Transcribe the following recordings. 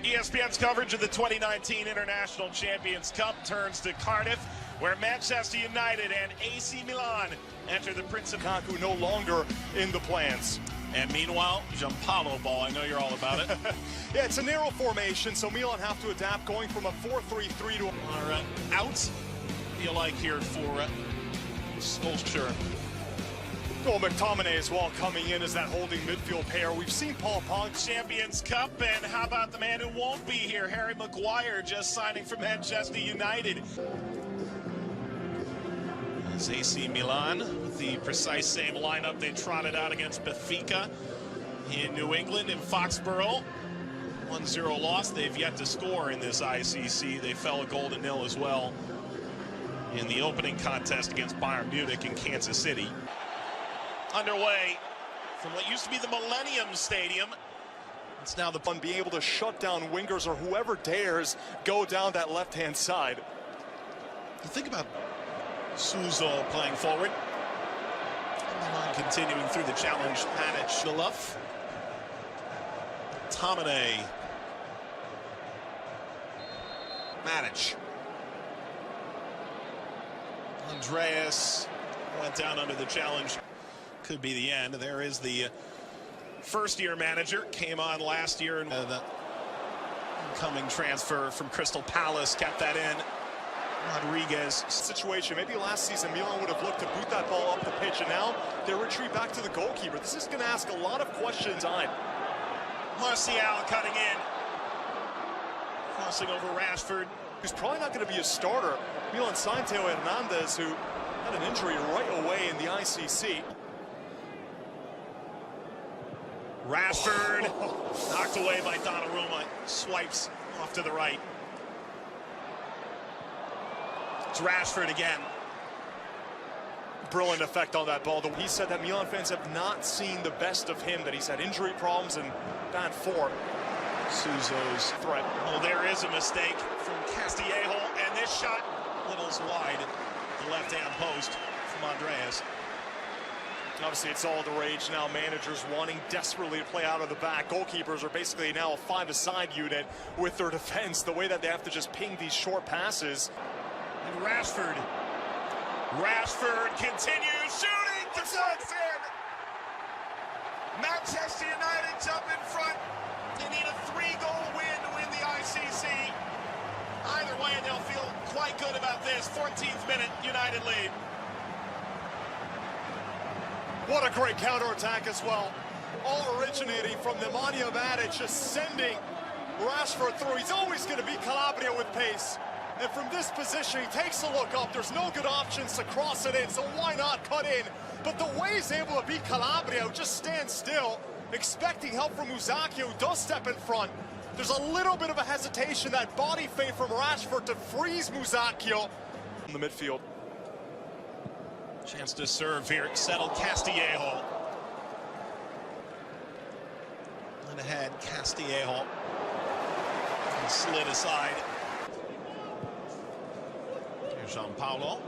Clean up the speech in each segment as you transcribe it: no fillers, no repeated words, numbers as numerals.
ESPN's coverage of the 2019 International Champions Cup turns to Cardiff, where Manchester United and AC Milan enter the Prince of Lukaku no longer in the plans. And meanwhile, Gianpaolo ball, I know you're all about it. Yeah, it's a narrow formation, so Milan have to adapt, going from a 4-3-3 to a... out, feel like here for Solskjaer. Well, McTominay as well coming in as that holding midfield pair. We've seen Paul Pogba. Champions Cup, and how about the man who won't be here, Harry Maguire, just signing for Manchester United. It's AC Milan with the precise same lineup they trotted out against Benfica in New England in Foxborough. 1-0 loss. They've yet to score in this ICC. They fell a goal to nil as well in the opening contest against Bayern Munich in Kansas City. Underway from what used to be the Millennium Stadium. It's now the fun being able to shut down wingers or whoever dares go down that left-hand side. You think about Suso playing forward. And continuing through the challenge, Manic Shaluf. Tomine. Manic. Andreas went down under the challenge. Could be the end. There is the first-year manager, came on last year, and the incoming transfer from Crystal Palace kept that in. Rodriguez. Situation, maybe last season Milan would have looked to boot that ball up the pitch, and now they retreat back to the goalkeeper. This is going to ask a lot of questions on. Martial cutting in. Crossing over Rashford. Who's probably not going to be a starter. Milan signed Theo Hernandez, who had an injury right away in the ICC. Rashford knocked away by Donnarumma, swipes off to the right. It's Rashford again. Brilliant effect on that ball. He said that Milan fans have not seen the best of him, that he's had injury problems and bad form. Suso's threat. Oh, there is a mistake from Castillejo, and this shot littles wide the left-hand post from Andreas. Obviously, it's all the rage now. Managers wanting desperately to play out of the back. Goalkeepers are basically now a five-a-side unit with their defense, the way that they have to just ping these short passes. And Rashford continues shooting, deflects in. Manchester United jump in front. They need a 3-goal win to win the ICC. Either way, they'll feel quite good about this. 14th minute, United lead. What a great counterattack as well. All originating from Nemanja Matic, just sending Rashford through. He's always going to be Calabria with pace. And from this position, he takes a look up. There's no good options to cross it in, so why not cut in? But the way he's able to beat Calabria, who just stands still, expecting help from Musacchio, who does step in front. There's a little bit of a hesitation, that body feint from Rashford to freeze Musacchio in the midfield. Chance to serve here, settled Castillejo. And ahead, Castillejo. And slid aside. Here's Gianpaolo.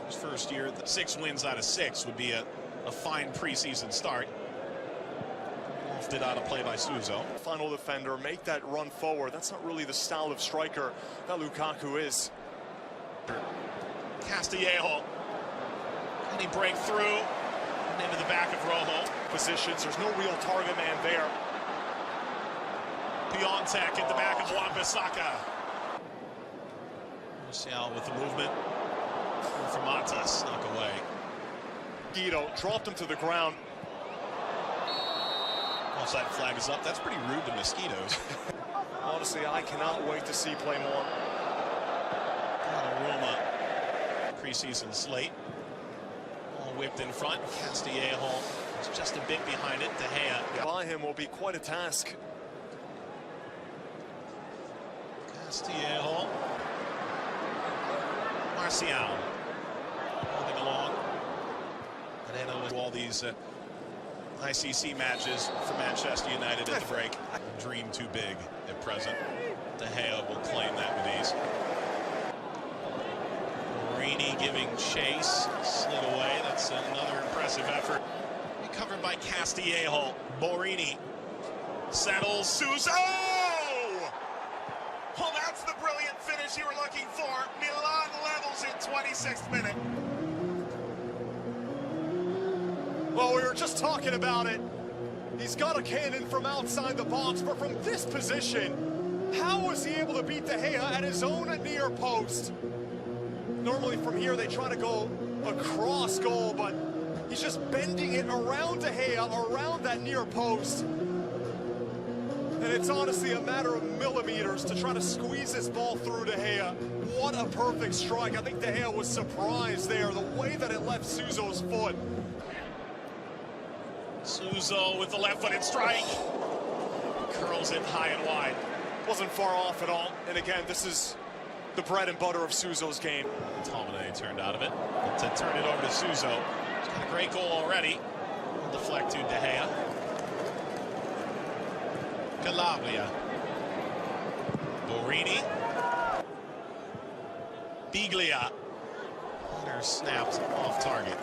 His first year, 6 wins out of 6 would be a fine preseason start. Lofted out of play by Suso. Final defender, make that run forward. That's not really the style of striker that Lukaku is. Castillejo. Can he break through and into the back of Rojo? Positions, there's no real target man there. Piontek at the back of Wan-Bissaka. Martial with the movement. From Mata, snuck away. Guido dropped him to the ground. Offside flag is up. That's pretty rude to Mosquitoes. Honestly, I cannot wait to see play more. Donnarumma, preseason slate. All whipped in front. Castillejo is just a bit behind it. De Gea. By him will be quite a task. Castillejo. Martial. Moving along. And then with all these ICC matches for Manchester United at the break. Dream too big at present. De Gea will claim that with ease. Borini giving chase, slid away. That's another impressive effort. Recovered by Castillejo. Borini settles Suso. scores you were looking for. Milan levels in 26th minute. Well, we were just talking about it. He's got a cannon from outside the box, but from this position, how was he able to beat De Gea at his own near post? Normally from here, they try to go across goal, but he's just bending it around De Gea, around that near post. And it's honestly a matter of millimeters to try to squeeze this ball through De Gea. What a perfect strike. I think De Gea was surprised there, the way that it left Suzo's foot. Suzo with the left-footed strike. Curls it high and wide. Wasn't far off at all. And again, this is the bread and butter of Suzo's game. Tomine turned out of it to turn it over to Suzo. He's got a great goal already. Deflect to De Gea. Calabria. Borini. Biglia. Hunter snaps off target.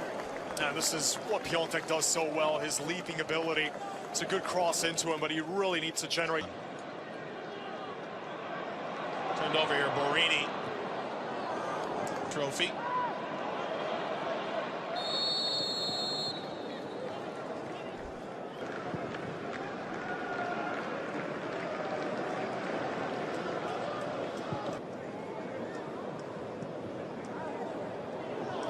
And this is what Piontek does so well, his leaping ability. It's a good cross into him, but he really needs to generate. Turned over here, Borini. Trophy.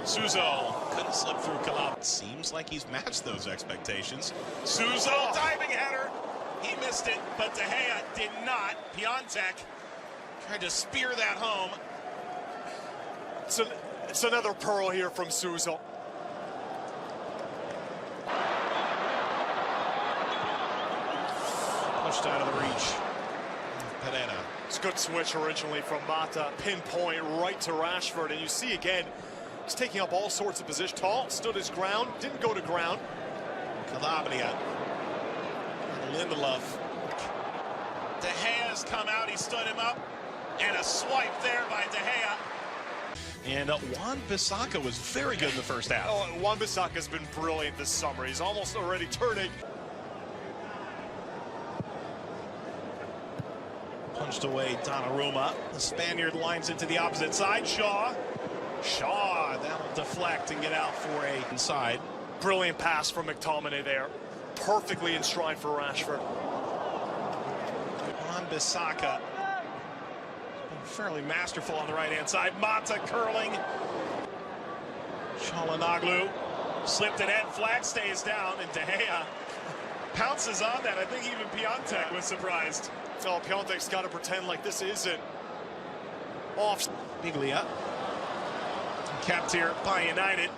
Suzo couldn't slip through Calab. Seems like he's matched those expectations. Suzo diving header. He missed it, but De Gea did not. Piontek tried to spear that home. It's another pearl here from Suzo. Pushed out of the reach. Pereira. It's a good switch originally from Mata. Pinpoint right to Rashford. And you see again, he's taking up all sorts of position. Tall, stood his ground, didn't go to ground. Calabria. Lindelof. De Gea's come out, he stood him up. And a swipe there by De Gea. And Wan-Bissaka was very good in the first half. Oh, Wan-Bissaka's been brilliant this summer. He's almost already turning. Punched away Donnarumma. The Spaniard lines into the opposite side. Shaw, that'll deflect and get out for a inside. Brilliant pass from McTominay there. Perfectly in stride for Rashford. Wan-Bissaka. Fairly masterful on the right-hand side. Mata curling. Çalhanoğlu slipped it in. Flag stays down, and De Gea pounces on that. I think even Piontek was surprised. So Piontek's got to pretend like this isn't off. Biglia. Kept here by United.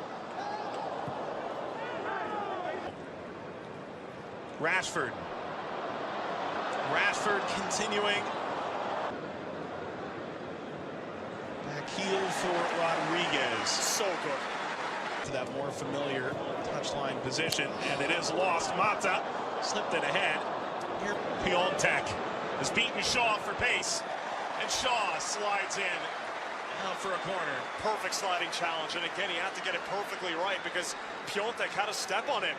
Rashford continuing. Back heel for Rodriguez. So good. To that more familiar touchline position, and it is lost. Mata slipped it ahead. Here, Piontek has beaten Shaw for pace, and Shaw slides in for a corner. Perfect sliding challenge, and again, he had to get it perfectly right because Piontek had a step on him.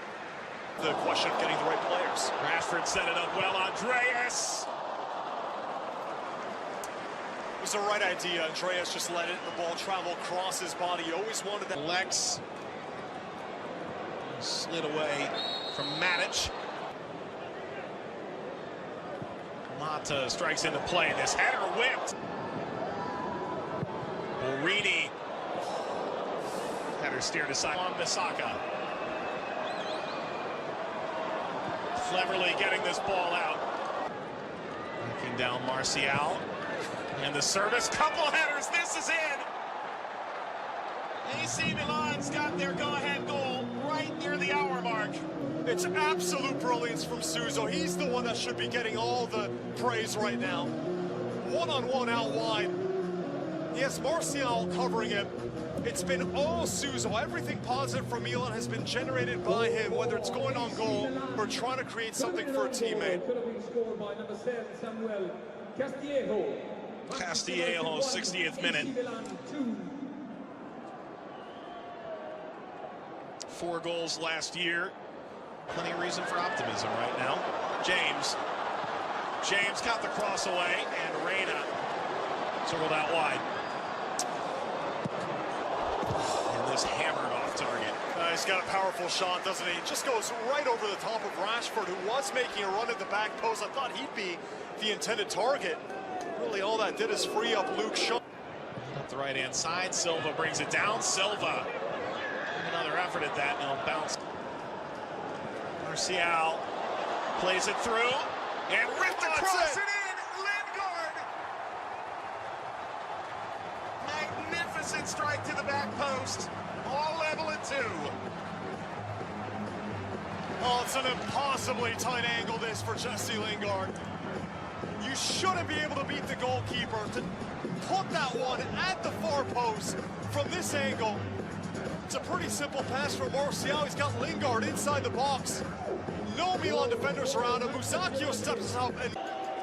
The question of getting the right players. Rashford set it up well. Andreas. It was the right idea. Andreas just let it, the ball travel across his body. He always wanted that. Lex slid away from Matic. Mata strikes into play. This header whipped. Borini. Header steered aside. Wan-Bissaka. Cleverly getting this ball out. Looking down Martial. And the service. Couple headers. This is in. AC Milan's got their go-ahead goal right near the hour mark. It's absolute brilliance from Suzo. He's the one that should be getting all the praise right now. One-on-one out wide. He has Martial covering him. It's been all Suzo. Everything positive from Milan has been generated by him, whether it's going on goal or trying to create something for a teammate. Castillejo, 60th minute. 4 goals last year. Plenty of reason for optimism right now. James got the cross away, and Reina Circled out wide. And this hammered off target. He's got a powerful shot, doesn't he? Just goes right over the top of Rashford, who was making a run at the back post. I thought he'd be the intended target. Really, all that did is free up Luke Shaw. Up the right-hand side, Silva brings it down. Silva, another effort at that, and it'll bounce. Martial plays it through, and ripped across and in. Lingard, magnificent strike to the back post. All level at 2. Oh, it's an impossibly tight angle this for Jesse Lingard. You shouldn't be able to beat the goalkeeper. To put that one at the far post from this angle, it's a pretty simple pass from Martial. He's got Lingard inside the box. No Milan defenders around him. Musakio steps up and...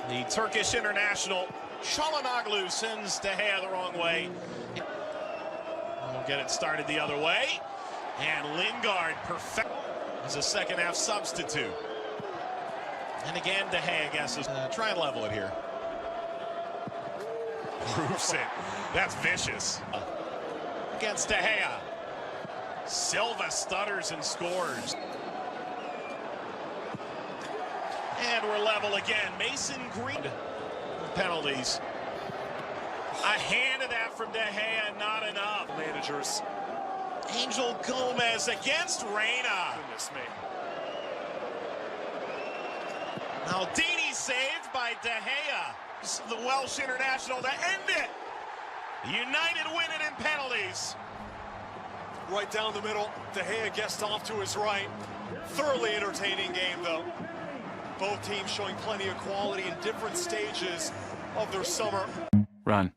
The Turkish international, Çalhanoğlu, sends De Gea the wrong way. We'll get it started the other way. And Lingard perfect as a second half substitute. And again, De Gea, I guess, is try and level it here. Proves it. That's vicious. Against De Gea. Silva stutters and scores. And we're level again. Mason Green. Penalties. A hand of that from De Gea, not enough. Managers. Angel Gomez against Reina. Goodness me. Maldini saved by De Gea. The Welsh international to end it. United win it in penalties. Right down the middle. De Gea gets off to his right. Thoroughly entertaining game, though. Both teams showing plenty of quality in different stages of their summer. Run.